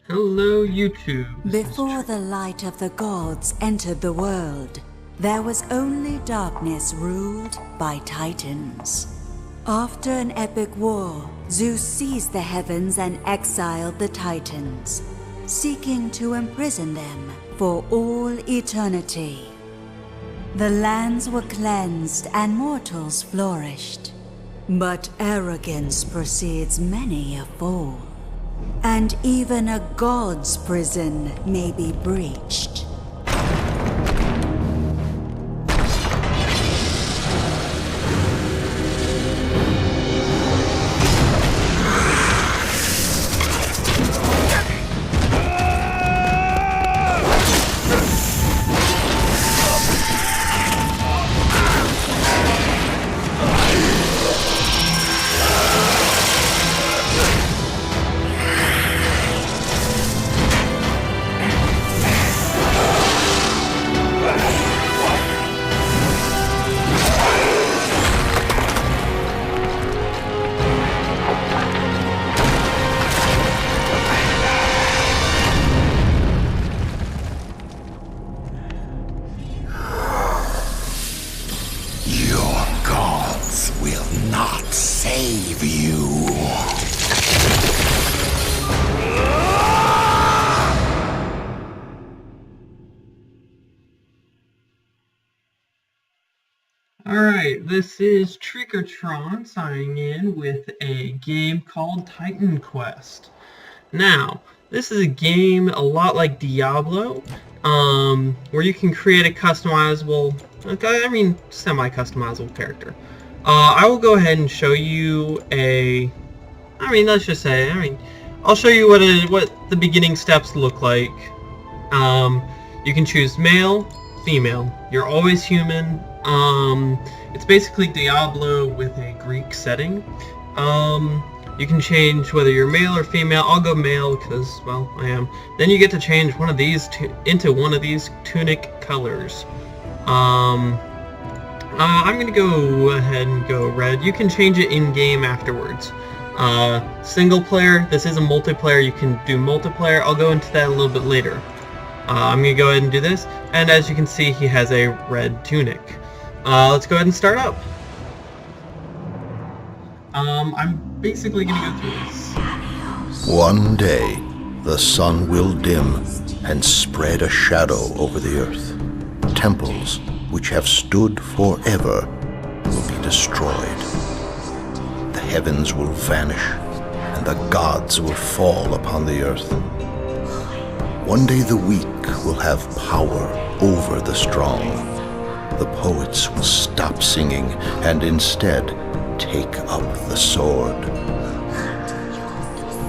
Hello, YouTube. Before the light of the gods entered the world, there was only darkness ruled by titans. After an epic war, Zeus seized the heavens and exiled the titans, seeking to imprison them for all eternity. The lands were cleansed and mortals flourished. But arrogance precedes many a fall. And even a god's prison may be breached. Save you. Alright, this is Trickertron signing in with a game called Titan Quest. Now, this is a game a lot like Diablo, where you can create a customizable, semi-customizable character. I will go ahead and show you I'll show you what the beginning steps look like. You can choose male, female. You're always human. It's basically Diablo with a Greek setting. You can change whether you're male or female. I'll go male because, well, I am. Then you get to change one of these into one of these tunic colors. I'm going to go ahead and go red. You can change it in-game afterwards. Single player, this is a multiplayer. You can do multiplayer. I'll go into that a little bit later. I'm going to go ahead and do this. And as you can see, he has a red tunic. Let's go ahead and start up. I'm basically going to go through this. One day, the sun will dim and spread a shadow over the earth. Temples, which have stood forever, will be destroyed. The heavens will vanish, and the gods will fall upon the earth. One day the weak will have power over the strong. The poets will stop singing and instead take up the sword.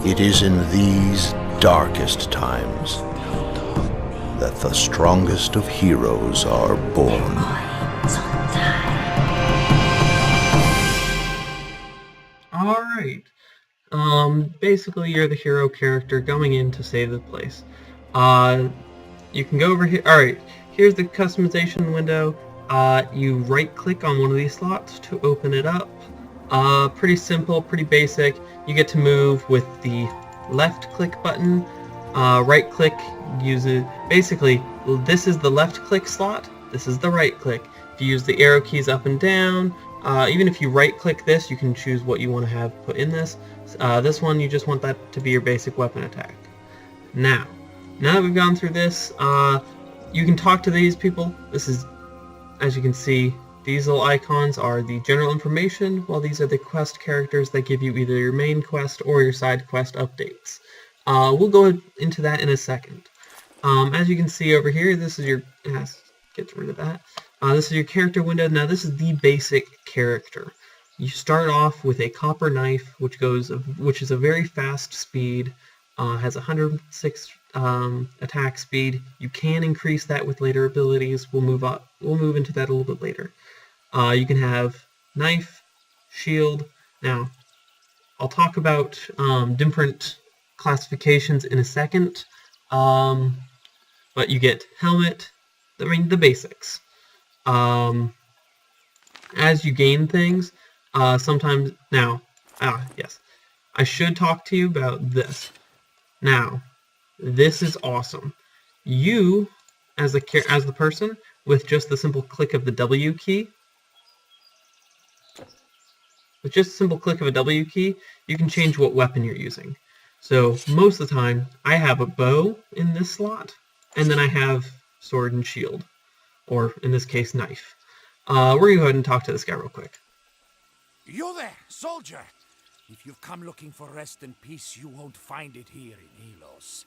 It is in these darkest times that the strongest of heroes are born. Alright. Basically you're the hero character going in to save the place. You can go over here. Alright, here's the customization window. You right click on one of these slots to open it up. Pretty simple, pretty basic. You get to move with the left click button. Right click, use it. Basically, this is the left click slot, this is the right click. If you use the arrow keys up and down, even if you right click this, you can choose what you want to have put in this. This one, you just want that to be your basic weapon attack. Now that we've gone through this, you can talk to these people. This is, as you can see, these little icons are the general information, while these are the quest characters that give you either your main quest or your side quest updates. We'll go into that in a second. As you can see over here, this is your... get rid of that. This is your character window. Now this is the basic character. You start off with a copper knife, which is a very fast speed, has 106 attack speed. You can increase that with later abilities. We'll move into that a little bit later. You can have knife, shield. Now, I'll talk about different classifications in a second, but you get helmet, the basics. As you gain things, sometimes, yes, I should talk to you about this. Now, this is awesome. You, as the person, with just the simple click of the W key, you can change what weapon you're using. So most of the time, I have a bow in this slot, and then I have sword and shield, or in this case, knife. We're going to go ahead and talk to this guy real quick. You there, soldier! If you've come looking for rest and peace, you won't find it here in Helos.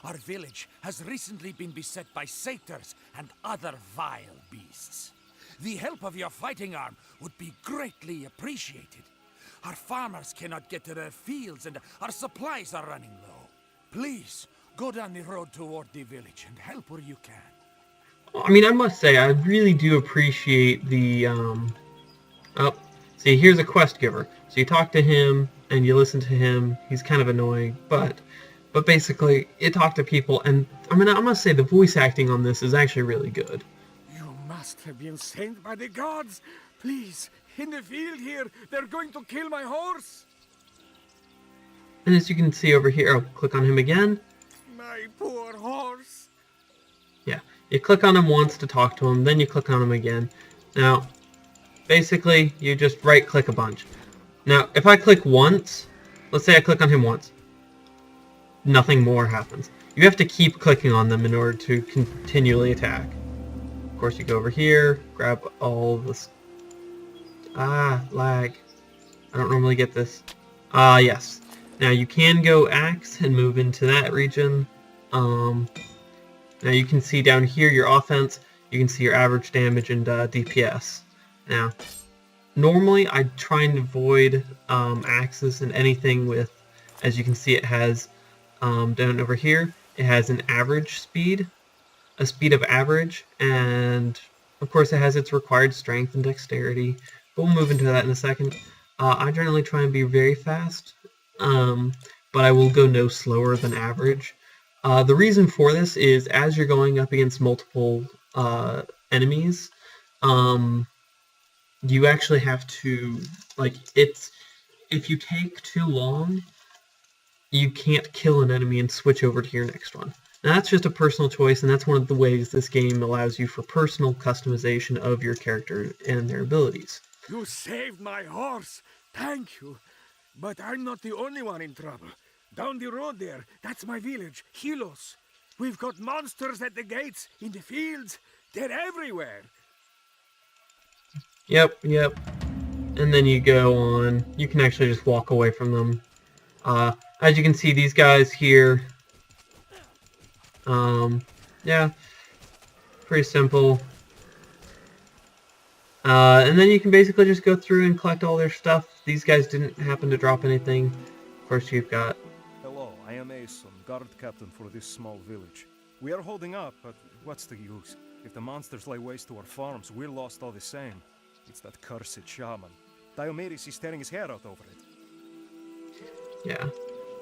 Our village has recently been beset by satyrs and other vile beasts. The help of your fighting arm would be greatly appreciated. Our farmers cannot get to their fields and our supplies are running low. Please, go down the road toward the village and help where you can. I mean, I must say, I really do appreciate the, see, here's a quest giver. So you talk to him, and you listen to him. He's kind of annoying, but basically, you talk to people, and I mean, I must say the voice acting on this is actually really good. You must have been sent by the gods. Please, in the field here, they're going to kill my horse. And as you can see over here, I'll click on him again. My poor horse. Yeah, you click on him once to talk to him, then you click on him again. Now, basically, you just right-click a bunch. Now, if I click once, let's say I click on him once, nothing more happens. You have to keep clicking on them in order to continually attack. Of course, you go over here, grab all this. Lag. I don't normally get this. Yes. Now you can go axe and move into that region. Now you can see down here your offense. You can see your average damage and DPS. Now, normally I try and avoid axes and anything with, as you can see, it has down over here. It has an average speed, a speed of average, and of course it has its required strength and dexterity. But we'll move into that in a second. I generally try and be very fast, but I will go no slower than average. The reason for this is as you're going up against multiple enemies, you actually have to, if you take too long, you can't kill an enemy and switch over to your next one. Now, that's just a personal choice, and that's one of the ways this game allows you for personal customization of your character and their abilities. You saved my horse. Thank you. But I'm not the only one in trouble. Down the road there, that's my village, Helos. We've got monsters at the gates, in the fields. They're everywhere. Yep. And then you go on. You can actually just walk away from them. As you can see, these guys here, yeah, pretty simple. And then you can basically just go through and collect all their stuff. These guys didn't happen to drop anything. Of course, you've got... Hello, I am Aeson, guard captain for this small village. We are holding up, but what's the use? If the monsters lay waste to our farms, we're lost all the same. It's that cursed shaman. Diomedes is tearing his hair out over it. Yeah.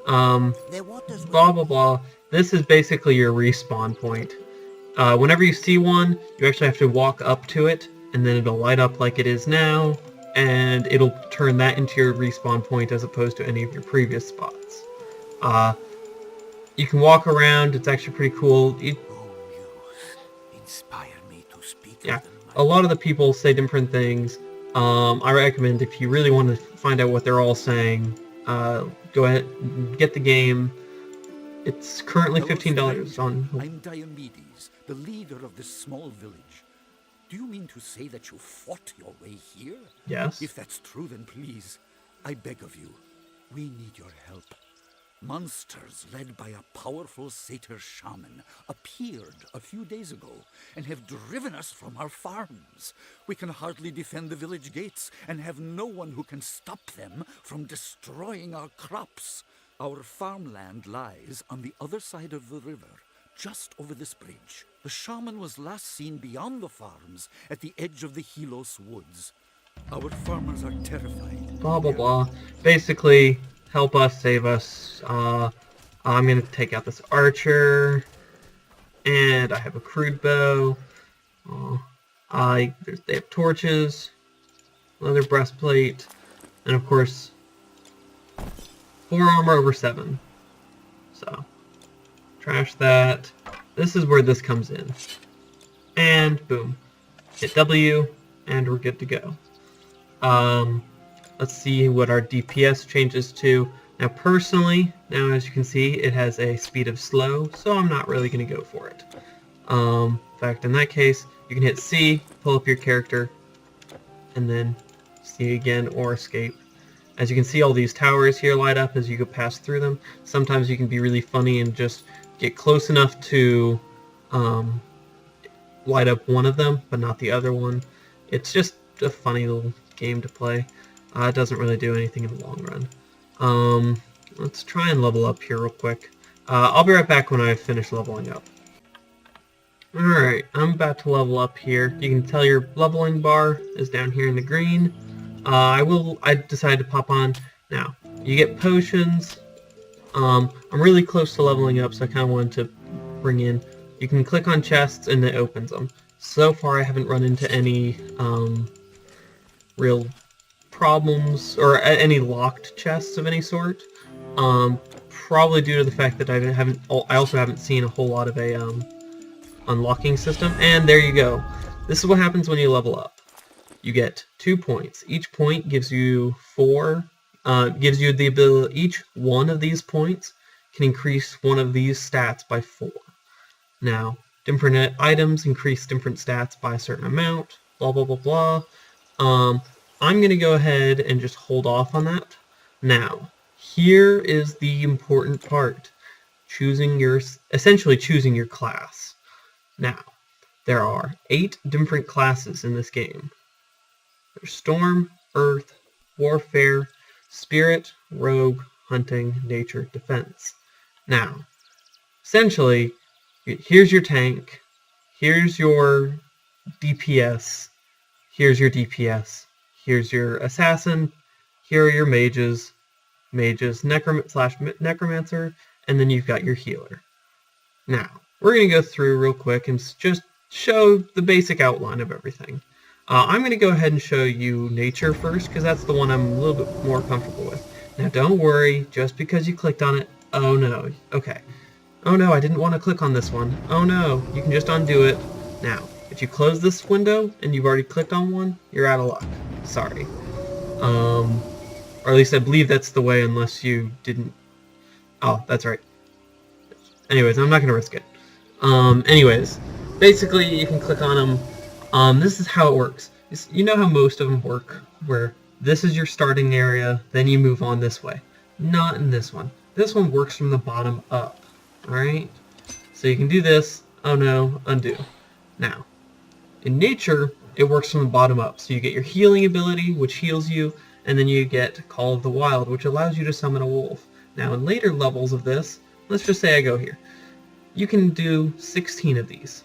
Blah, blah, blah. This is basically your respawn point. Whenever you see one, you actually have to walk up to it, and then it'll light up like it is now, and it'll turn that into your respawn point as opposed to any of your previous spots. You can walk around. It's actually pretty cool. Inspire me to speak. Yeah, a lot of the people say different things. I recommend, if you really want to find out what they're all saying, go ahead and get the game. It's currently $15 on... I'm Diomedes, the leader of this small village. Do you mean to say that you fought your way here? Yes. If that's true, then please, I beg of you, we need your help. Monsters led by a powerful satyr shaman appeared a few days ago and have driven us from our farms. We can hardly defend the village gates and have no one who can stop them from destroying our crops. Our farmland lies on the other side of the river, just over this bridge. The shaman was last seen beyond the farms at the edge of the Helos woods. Our farmers are terrified. Blah, blah, blah. Basically, help us, save us. I'm going to take out this archer. And I have a crude bow. They have torches. Leather breastplate. And of course, 4 armor over 7. So, trash that. This is where this comes in. And boom. Hit W, and we're good to go. Let's see what our DPS changes to. Now personally, as you can see, it has a speed of slow, so I'm not really going to go for it. In fact, in that case, you can hit C, pull up your character, and then C again, or escape. As you can see, all these towers here light up as you go past through them. Sometimes you can be really funny and just get close enough to light up one of them, but not the other one. It's just a funny little game to play. It doesn't really do anything in the long run. Let's try and level up here real quick. I'll be right back when I've finished leveling up. Alright, I'm about to level up here. You can tell your leveling bar is down here in the green. I decided to pop on. Now, you get potions. I'm really close to leveling up, so I kind of wanted to bring in. You can click on chests and it opens them. So far I haven't run into any real problems or any locked chests of any sort. Probably due to the fact that I also haven't seen a whole lot of a unlocking system. And there you go. This is what happens when you level up. You get 2 points. Each point gives you gives you the ability. Each one of these points can increase one of these stats by 4. Now, different items increase different stats by a certain amount. Blah blah blah blah. I'm gonna go ahead and just hold off on that. Now, here is the important part: essentially choosing your class. Now, there are 8 different classes in this game. There's Storm, Earth, Warfare, Spirit, Rogue, Hunting, Nature, Defense. Now, essentially, here's your tank, here's your DPS, here's your DPS, here's your assassin, here are your mages, necromancer, and then you've got your healer. Now, we're going to go through real quick and just show the basic outline of everything. I'm going to go ahead and show you nature first, because that's the one I'm a little bit more comfortable with. Now don't worry, just because you clicked on it, oh no, okay. Oh no, I didn't want to click on this one. Oh no, you can just undo it. Now, if you close this window and you've already clicked on one, you're out of luck. Sorry. Or at least I believe that's the way, unless you didn't... Oh, that's right. Anyways, I'm not going to risk it. Anyways, basically you can click on them. This is how it works. You know how most of them work, where this is your starting area, then you move on this way. Not in this one. This one works from the bottom up. Alright? So you can do this. Oh no, undo. Now, in nature, it works from the bottom up. So you get your healing ability, which heals you, and then you get Call of the Wild, which allows you to summon a wolf. Now, in later levels of this, let's just say I go here. You can do 16 of these,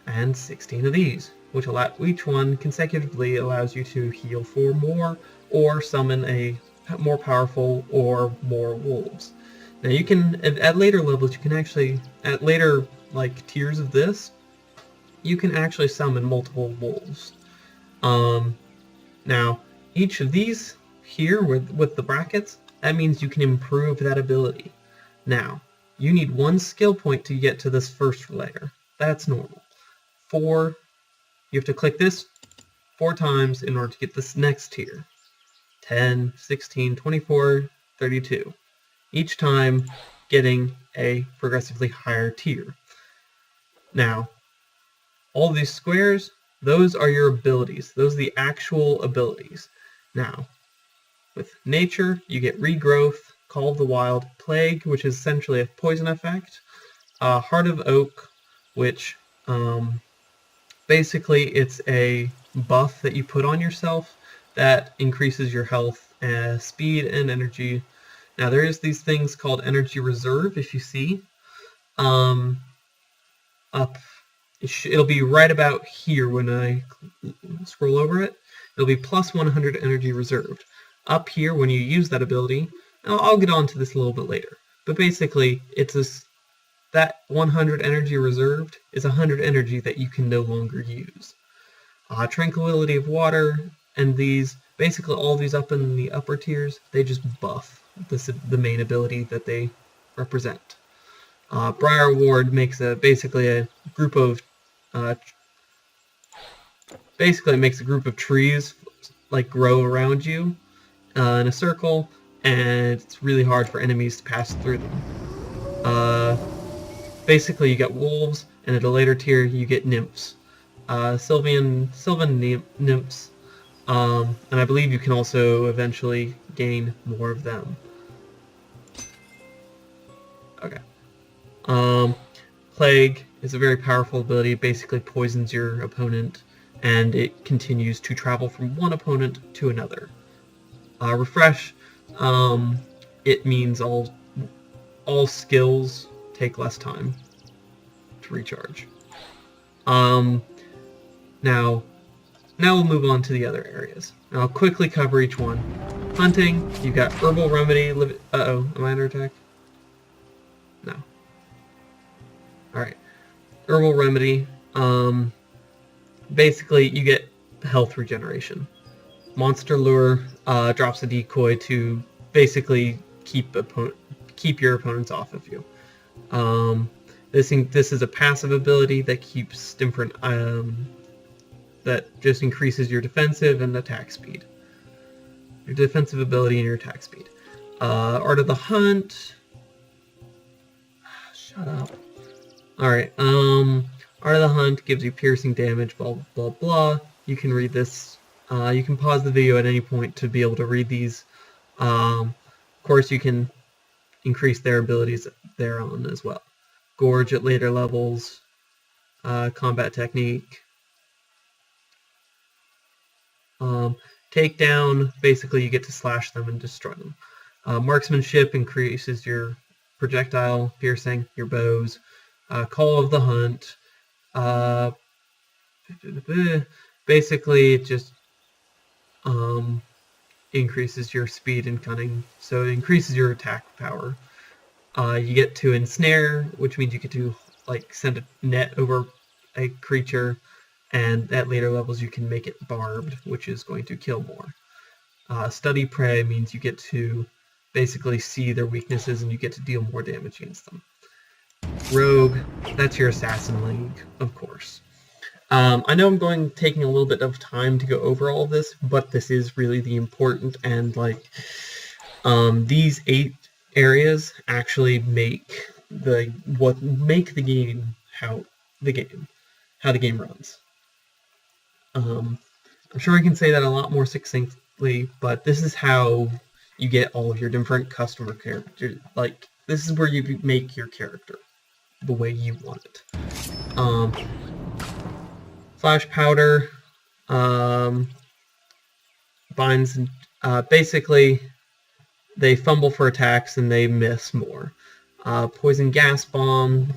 and 16 of these, which each one consecutively allows you to heal 4 more, or summon a more powerful or more wolves. Now you can, at later levels, you can actually, at later tiers of this, you can actually summon multiple wolves. Now, each of these here with the brackets, that means you can improve that ability. Now, you need 1 skill point to get to this first layer. That's normal. 4, you have to click this 4 times in order to get this next tier. 10, 16, 24, 32. Each time getting a progressively higher tier. Now, all these squares, those are your abilities. Those are the actual abilities. Now, with nature, you get regrowth, Call of the Wild, Plague, which is essentially a poison effect, Heart of Oak, which basically it's a buff that you put on yourself that increases your health, speed, and energy. Now there is these things called energy reserve, if you see. Up, it'll be right about here when I scroll over it. It'll be plus 100 energy reserved. Up here, when you use that ability, I'll get on to this a little bit later, but basically it's that 100 energy reserved is 100 energy that you can no longer use. Tranquility of Water, and these, basically all these up in the upper tiers, they just buff the main ability that they represent. Briar Ward makes basically a group of trees like grow around you in a circle, and it's really hard for enemies to pass through them. Basically, you get wolves, and at a later tier, you get nymphs, Sylvan nymphs, and I believe you can also eventually gain more of them. Okay. Plague is a very powerful ability. It basically poisons your opponent, and it continues to travel from one opponent to another. Refresh, it means all skills take less time to recharge. Now we'll move on to the other areas. I'll quickly cover each one. Hunting, you've got Herbal Remedy. Uh-oh, am I under attack? No. Alright. Herbal Remedy. Basically, you get health regeneration. Monster Lure drops a decoy to basically keep your opponents off of you. This is a passive ability that keeps different that just increases your defensive and attack speed. Your defensive ability and your attack speed. Art of the Hunt. Shut up. Alright, Art of the Hunt gives you piercing damage, blah blah blah. You can read this. You can pause the video at any point to be able to read these. Of course, you can increase their abilities thereon as well. Gorge at later levels. Combat technique. Takedown, basically you get to slash them and destroy them. Marksmanship increases your projectile piercing, your bows. Call of the Hunt. Basically it just increases your speed and cunning, so it increases your attack power. You get to ensnare, which means you get to like send a net over a creature, and at later levels you can make it barbed, which is going to kill more. Study prey means you get to basically see their weaknesses and you get to deal more damage against them. Rogue, that's your assassin league, of course. I know I'm taking a little bit of time to go over all of this, but this is really the important, and these 8 areas actually make the game how the game runs. I'm sure I can say that a lot more succinctly, but this is how you get all of your different customer characters. Like, this is where you make your character the way you want it. Flash Powder binds, basically they fumble for attacks and they miss more. Poison Gas Bomb,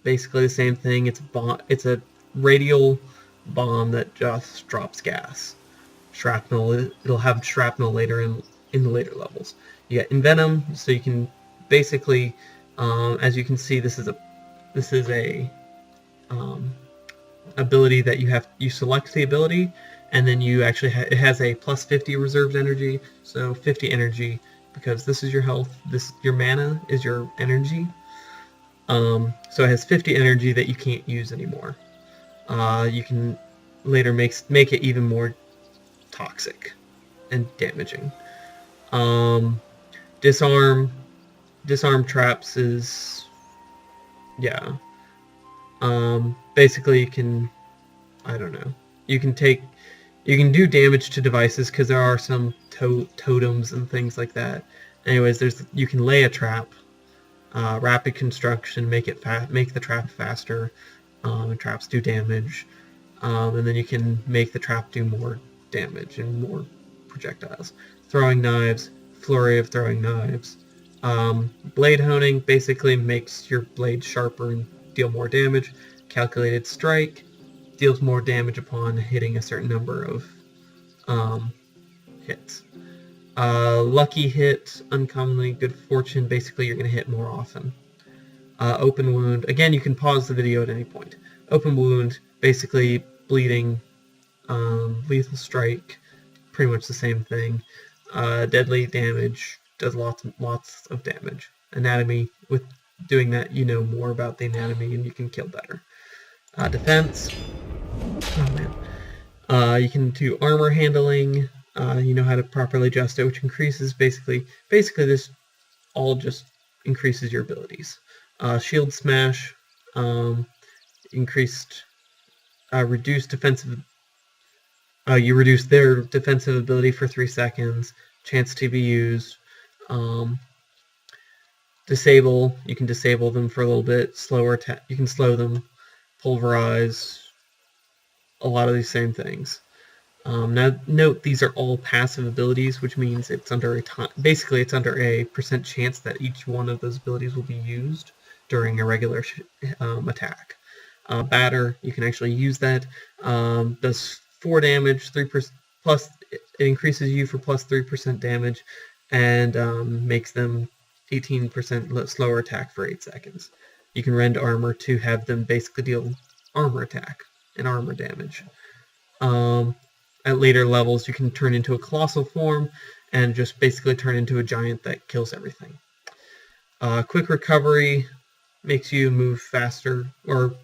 basically the same thing. It's a radial bomb that just drops gas. Shrapnel, it'll have shrapnel later in the later levels. You get Envenom, so you can basically, as you can see, this is a ability that you select the ability, and then you actually it has a plus 50 reserved energy, so 50 energy, because this is your health, your mana is your energy. So it has 50 energy that you can't use anymore. You can later make it even more toxic and damaging. Disarm traps is, yeah. Basically you can, I don't know, you can do damage to devices because there are some totems and things like that. Anyways, you can lay a trap, rapid construction, make the trap faster, and traps do damage, and then you can make the trap do more damage and more projectiles. Throwing knives, flurry of throwing knives. Blade honing basically makes your blade sharper and deal more damage. Calculated strike deals more damage upon hitting a certain number of hits. Lucky hit, uncommonly good fortune, basically you're going to hit more often. Open wound, again you can pause the video at any point. Open wound, basically bleeding. Lethal strike, pretty much the same thing. Deadly damage does lots of damage. Anatomy, with doing that, you know more about the anatomy and you can kill better. Defense. Oh man. You can do armor handling. You know how to properly adjust it, which increases basically this all just increases your abilities. Shield smash. Increased. Reduced defensive. You reduce their defensive ability for 3 seconds. Chance to be used. Disable. You can disable them for a little bit. Slower attack. You can slow them. Pulverize. A lot of these same things. Now note these are all passive abilities, which means it's under a basically it's under a % chance that each one of those abilities will be used during a regular attack. Batter, you can actually use that. Does 4 damage, 3% plus. It increases you for plus 3% damage, and makes them 18% slower attack for 8 seconds. You can rend armor to have them basically deal armor attack and armor damage. At later levels, you can turn into a colossal form and just basically turn into a giant that kills everything. Quick recovery makes you move faster, or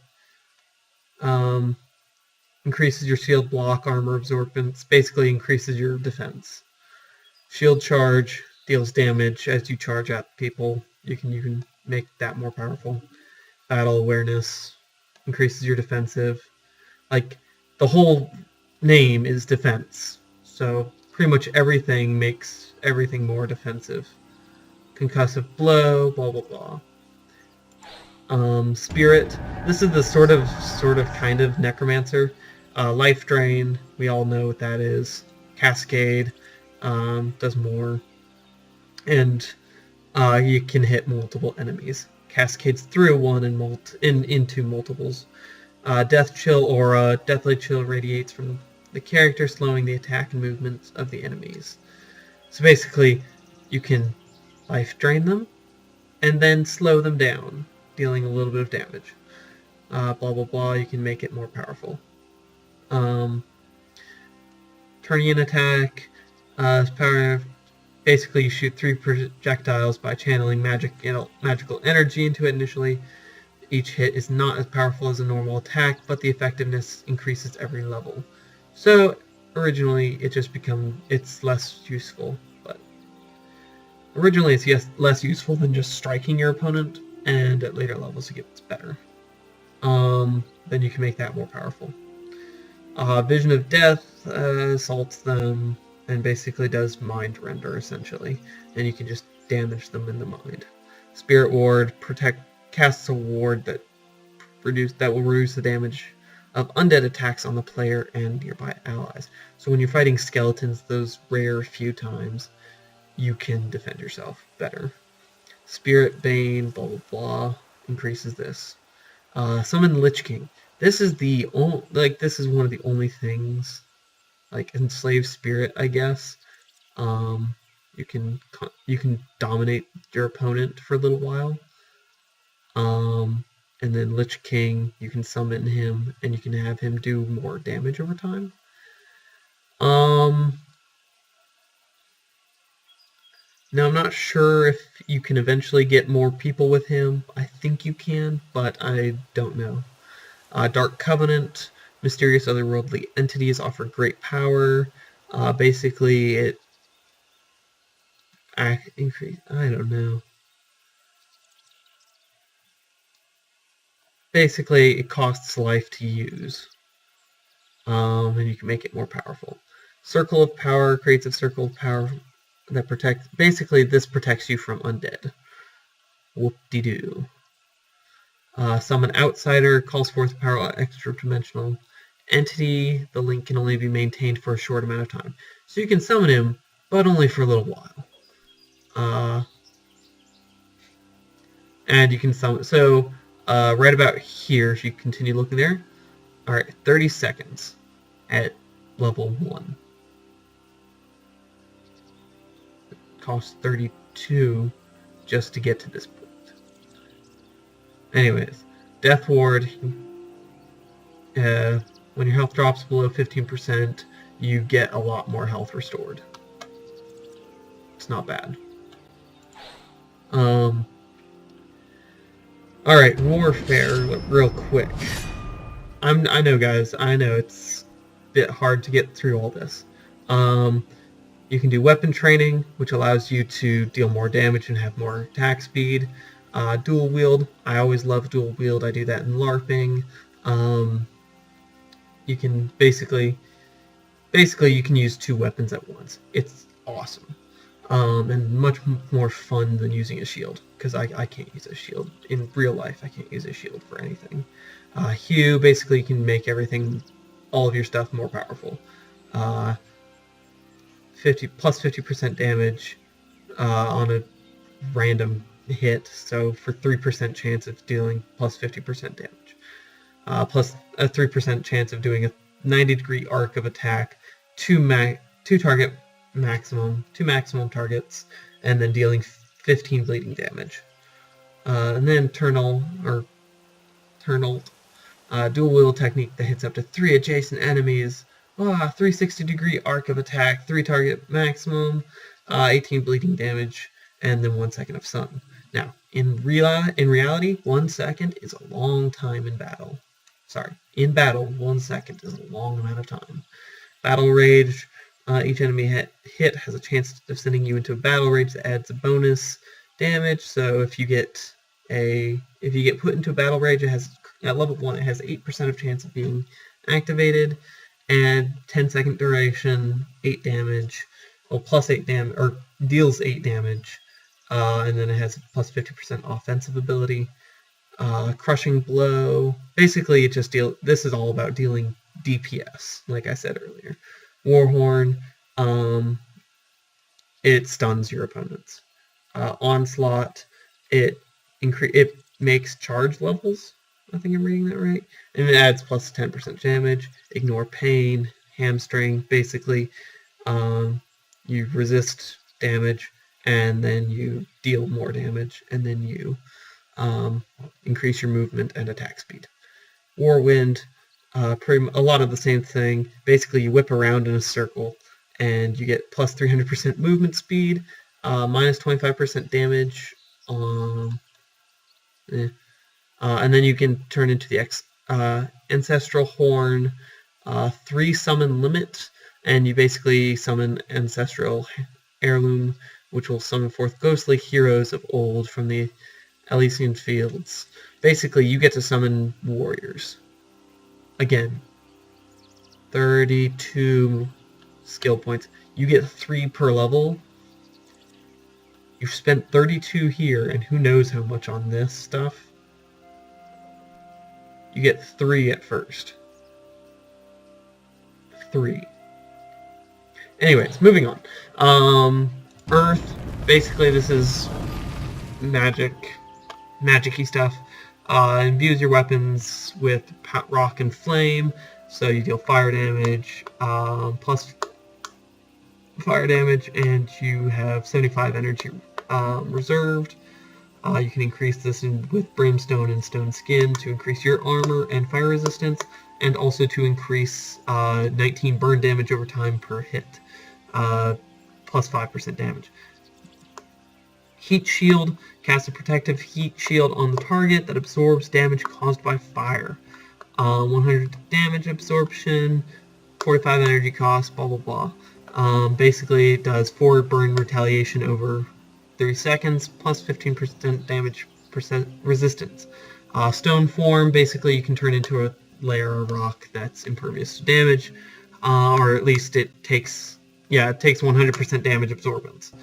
increases your shield block, armor absorbance, basically increases your defense. Shield charge deals damage as you charge at people. You can make that more powerful. Battle awareness increases your defensive. Like, the whole name is defense, so pretty much everything makes everything more defensive. Concussive blow, blah blah blah. Spirit. This is the sort of kind of necromancer. Life drain. We all know what that is. Cascade does more, and you can hit multiple enemies. Cascades through one and into multiples. Death Chill aura. Deathly chill radiates from the character, slowing the attack and movements of the enemies. So basically, you can life drain them and then slow them down, dealing a little bit of damage. Blah blah blah. You can make it more powerful. Turnian attack. Power. Basically, you shoot 3 projectiles by channeling magical energy into it initially. Each hit is not as powerful as a normal attack, but the effectiveness increases every level. So originally it's less useful, but originally it's less useful than just striking your opponent, and at later levels it gets better. Then you can make that more powerful. Vision of Death assaults them and basically does mind render essentially, and you can just damage them in the mind. Spirit Ward casts a ward that will reduce the damage of undead attacks on the player and nearby allies. So when you're fighting skeletons, those rare few times, you can defend yourself better. Spirit Bane, blah blah blah, increases this. Summon Lich King. This is one of the only things, like enslave spirit, I guess. You can dominate your opponent for a little while. And then Lich King, you can summon him, and you can have him do more damage over time. Now, I'm not sure if you can eventually get more people with him. I think you can, but I don't know. Dark Covenant. Mysterious otherworldly entities offer great power. Basically, I don't know. Basically, it costs life to use, and you can make it more powerful. Circle of Power creates a circle of power that protects. Basically, this protects you from undead. Whoop-de-doo. Summon Outsider calls forth power extra-dimensional entity. The link can only be maintained for a short amount of time, so you can summon him, but only for a little while. And you can summon. So. Right about here, if you continue looking there, alright, 30 seconds at level 1. It costs 32 just to get to this point. Anyways, Death Ward, when your health drops below 15%, you get a lot more health restored. It's not bad. Alright, warfare, real quick. I know, guys, I know it's a bit hard to get through all this. You can do weapon training, which allows you to deal more damage and have more attack speed. Dual wield, I always love dual wield, I do that in LARPing. You can basically you can use 2 weapons at once. It's awesome. And much more fun than using a shield, because I can't use a shield. In real life, I can't use a shield for anything. Hue, basically you can make everything, all of your stuff more powerful. 50% damage on a random hit, so for 3% chance of dealing plus 50% damage. Plus a 3% chance of doing a 90-degree arc of attack, 2 maximum targets, and then dealing 15 bleeding damage. And then Turnal, dual wield technique that hits up to 3 adjacent enemies, 360-degree arc of attack, 3 target maximum, 18 bleeding damage, and then 1 second of stun. Now, in reality, 1 second is a long time in battle. In battle, 1 second is a long amount of time. Battle Rage, each enemy hit has a chance of sending you into a battle rage that adds a bonus damage. So if you get put into a battle rage, it has at level 1 it has 8% of chance of being activated, and 10-second duration, 8 damage, plus 8 damage, or deals 8 damage, and then it has plus 50% offensive ability. Crushing Blow, basically it just this is all about dealing DPS, like I said earlier. Warhorn, it stuns your opponents. Onslaught, it makes charge levels, I think I'm reading that right, and it adds plus 10% damage. Ignore Pain, Hamstring, basically you resist damage, and then you deal more damage, and then you increase your movement and attack speed. Warwind, a lot of the same thing. Basically, you whip around in a circle, and you get plus 300% movement speed, minus 25% damage, and then you can turn into the Ancestral Horn, 3 summon limit, and you basically summon Ancestral Heirloom, which will summon forth ghostly heroes of old from the Elysian Fields. Basically, you get to summon warriors. Again, 32 skill points. You get 3 per level. You've spent 32 here, and who knows how much on this stuff. You get 3 at first. 3. Anyways, moving on. Earth, basically this is magic-y stuff. Imbues your weapons with rock and flame, so you deal fire damage, plus fire damage, and you have 75 energy reserved. You can increase this with brimstone and stone skin to increase your armor and fire resistance, and also to increase 19 burn damage over time per hit, plus 5% damage. Heat Shield, cast a protective heat shield on the target that absorbs damage caused by fire. 100 damage absorption, 45 energy cost, blah blah blah. Basically it does 4 burn retaliation over 30 seconds, plus 15% damage resistance. Stone form, basically you can turn into a layer of rock that's impervious to damage, or at least it takes 100% damage absorbance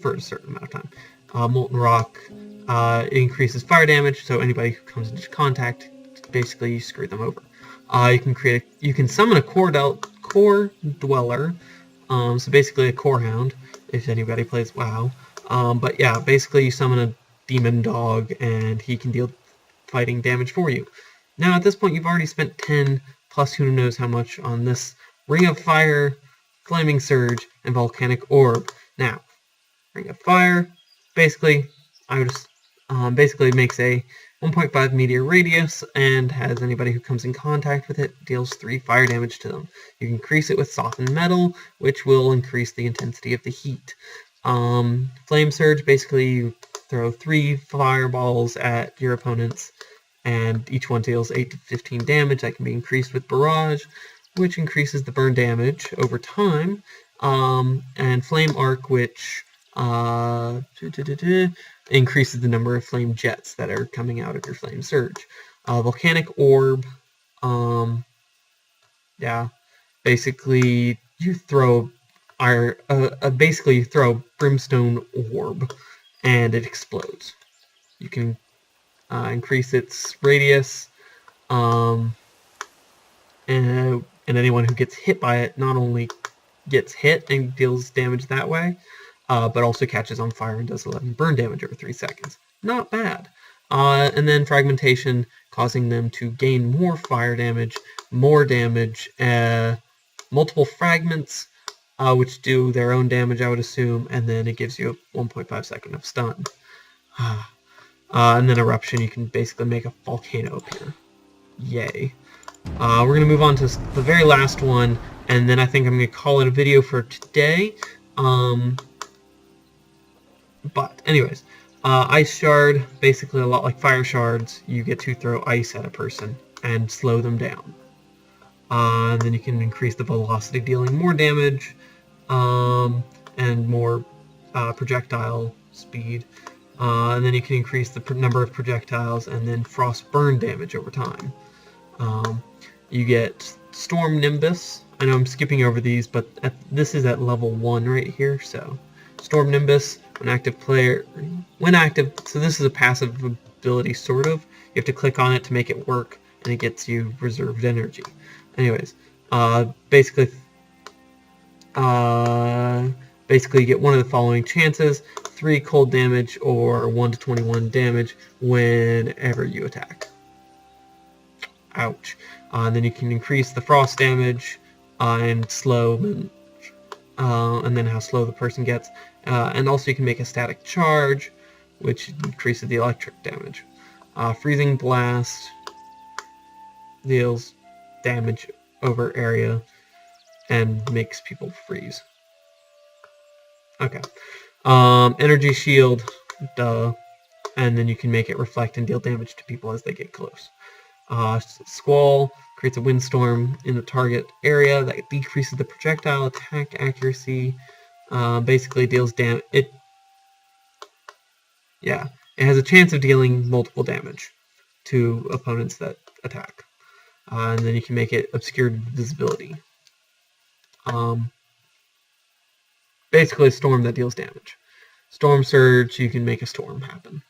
for a certain amount of time. Molten rock, increases fire damage, so anybody who comes into contact, basically you screw them over. You can summon a core dweller, so basically a core hound, if anybody plays WoW. But yeah, basically you summon a demon dog, and he can deal fighting damage for you. Now at this point you've already spent 10, plus who knows how much on this Ring of Fire, Flaming Surge, and Volcanic Orb. Now, Ring of Fire, basically makes a 1.5 meter radius, and has anybody who comes in contact with it deals 3 fire damage to them. You can increase it with Softened Metal, which will increase the intensity of the heat. Flame Surge, basically you throw 3 fireballs at your opponents, and each one deals 8 to 15 damage. That can be increased with Barrage, which increases the burn damage over time, and Flame Arc, which increases the number of flame jets that are coming out of your Flame Surge. Volcanic Orb, yeah, basically you throw basically you throw a Brimstone Orb, and it explodes. You can increase its radius, and anyone who gets hit by it not only gets hit and deals damage that way, but also catches on fire and does 11 burn damage over 3 seconds. Not bad. And then Fragmentation, causing them to gain more fire damage, more damage, multiple fragments, which do their own damage, I would assume, and then it gives you a 1.5 second of stun. And then Eruption, you can basically make a volcano appear. Yay. We're going to move on to the very last one, and then I think I'm going to call it a video for today. But anyways, Ice Shard, basically a lot like Fire Shards. You get to throw ice at a person and slow them down. And then you can increase the velocity, dealing more damage, and more projectile speed. And then you can increase the number of projectiles and then frost burn damage over time. You get Storm Nimbus. I know I'm skipping over these, but this is at level 1 right here. So Storm Nimbus, when active, so this is a passive ability, sort of. You have to click on it to make it work, and it gets you reserved energy. Anyways, basically you get one of the following chances: 3 cold damage or 1 to 21 damage whenever you attack. Ouch. And then you can increase the frost damage and slow, and then how slow the person gets. And also you can make a static charge, which increases the electric damage. Freezing Blast deals damage over area and makes people freeze. Okay. Energy Shield, duh. And then you can make it reflect and deal damage to people as they get close. Squall creates a windstorm in the target area that decreases the projectile attack accuracy. Basically deals damage. It has a chance of dealing multiple damage to opponents that attack. And then you can make it obscured visibility. Basically a storm that deals damage. Storm Surge, you can make a storm happen.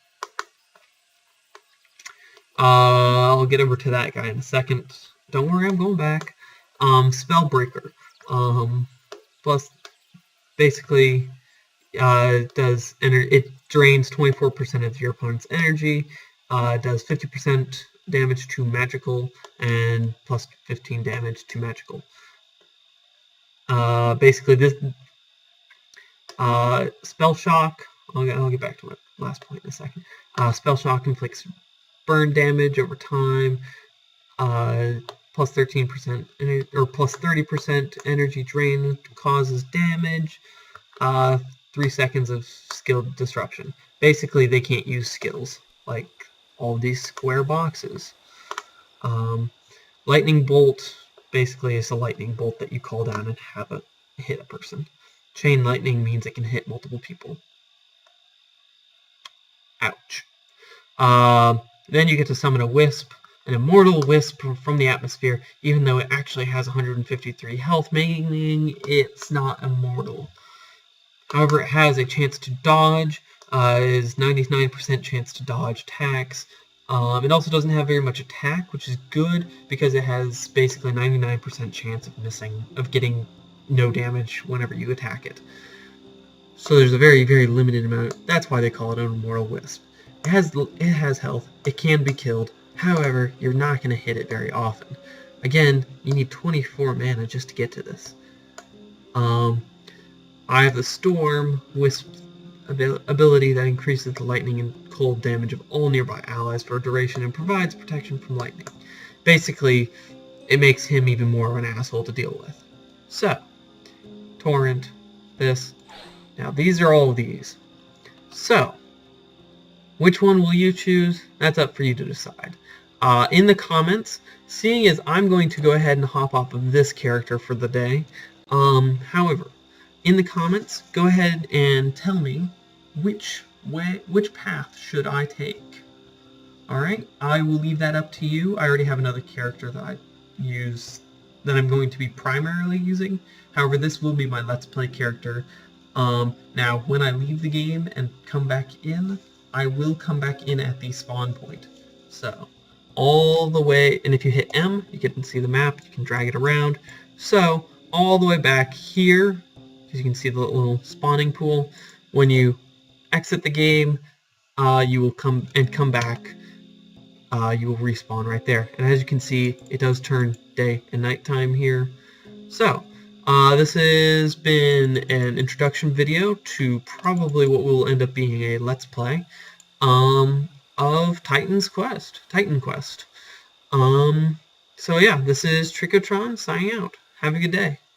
I'll get over to that guy in a second. Don't worry, I'm going back. Spellbreaker. Plus, basically, it drains 24% of your opponent's energy. Does 50% damage to magical and plus 15 damage to magical. Basically, this Spell Shock. I'll get back to my last point in a second. Spell Shock inflicts burn damage over time. Plus 13% or plus 30% energy drain causes damage. 3 seconds of skill disruption. Basically, they can't use skills like all these square boxes. Lightning Bolt basically is a lightning bolt that you call down and have it hit a person. Chain Lightning means it can hit multiple people. Ouch. Then you get to summon a Wisp, an immortal Wisp from the atmosphere, even though it actually has 153 health, meaning it's not immortal. However, it has a chance to dodge, is 99% chance to dodge attacks. It also doesn't have very much attack, which is good because it has basically 99% chance of getting no damage whenever you attack it. So there's a very, very limited amount. That's why they call it an immortal Wisp. It has health. It can be killed. However, you're not going to hit it very often. Again, you need 24 mana just to get to this. I have the Storm Wisp ability that increases the lightning and cold damage of all nearby allies for a duration and provides protection from lightning. Basically, it makes him even more of an asshole to deal with. So, Torrent, this. Now, these are all of these. So, Which one will you choose? That's up for you to decide. In the comments, seeing as I'm going to go ahead and hop off of this character for the day, however, in the comments, go ahead and tell me which path should I take. Alright, I will leave that up to you. I already have another character that I use, that I'm going to be primarily using. However, this will be my Let's Play character. Now, when I leave the game and come back in, I will come back in at the spawn point. So, all the way, and if you hit M, you can see the map, you can drag it around. So, all the way back here, because you can see the little spawning pool, when you exit the game, you will come back, you will respawn right there. And as you can see, it does turn day and nighttime here. So, this has been an introduction video to probably what will end up being a Let's Play of Titan Quest. So yeah, this is Tricotron signing out. Have a good day.